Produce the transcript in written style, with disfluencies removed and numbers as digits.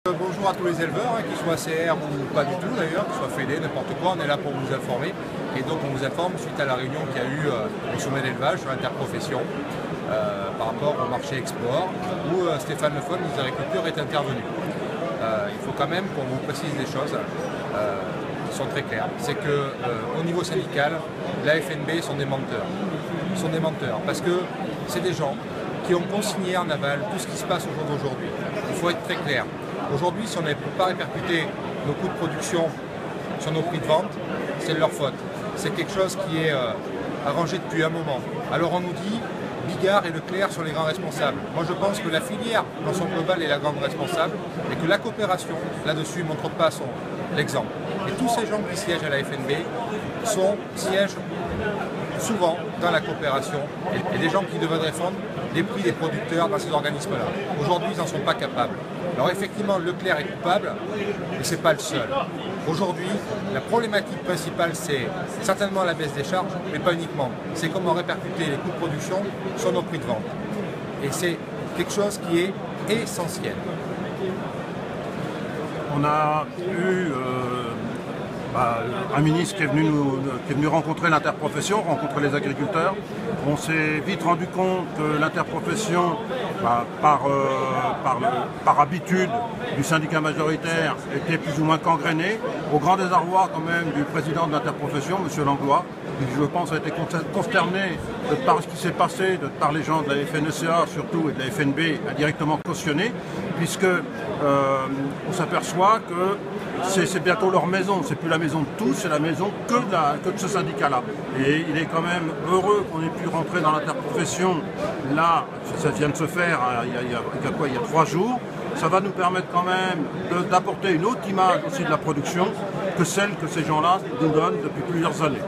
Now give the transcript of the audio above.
Bonjour à tous les éleveurs, qu'ils soient CR ou pas du tout d'ailleurs, qu'ils soient fédés, n'importe quoi, on est là pour vous informer. Et donc on vous informe suite à la réunion qu'il y a eu au sommet d'élevage sur l'interprofession par rapport au marché export où Stéphane Le Foll, ministre de l'Agriculture, est intervenu. Il faut quand même qu'on vous précise des choses qui sont très claires. C'est qu'au niveau syndical, la FNB sont des menteurs. Ils sont des menteurs parce que c'est des gens qui ont consigné en aval tout ce qui se passe au jour d'aujourd'hui. Il faut être très clair. Aujourd'hui, si on n'avait pas répercuté nos coûts de production sur nos prix de vente, c'est de leur faute. C'est quelque chose qui est arrangé depuis un moment. Alors on nous dit, Bigard et Leclerc sont les grands responsables. Moi je pense que la filière, dans son global, est la grande responsable et que la coopération, là-dessus, ne montre pas l'exemple. Et tous ces gens qui siègent à la FNB siègent souvent dans la coopération et des gens qui devraient défendre les prix des producteurs dans ces organismes-là. Aujourd'hui, ils n'en sont pas capables. Alors effectivement, Leclerc est coupable, mais ce n'est pas le seul. Aujourd'hui, la problématique principale, c'est certainement la baisse des charges, mais pas uniquement. C'est comment répercuter les coûts de production sur nos prix de vente. Et c'est quelque chose qui est essentiel. On a eu un ministre qui est venu rencontrer l'interprofession, rencontrer les agriculteurs. On s'est vite rendu compte que l'interprofession, par habitude du syndicat majoritaire, était plus ou moins gangrénée, au grand désarroi quand même du président de l'interprofession, M. Langlois, qui je pense a été consterné de par ce qui s'est passé, de par les gens de la FNSEA surtout et de la FNB indirectement cautionnés, puisque on s'aperçoit que c'est bientôt leur maison, c'est plus la maison de tous, c'est la maison que de ce syndicat-là. Et il est quand même heureux qu'on ait pu rentrer dans l'interprofession, là, ça vient de se faire il y a 3 jours. Ça va nous permettre quand même d'apporter une autre image aussi de la production que celle que ces gens-là nous donnent depuis plusieurs années.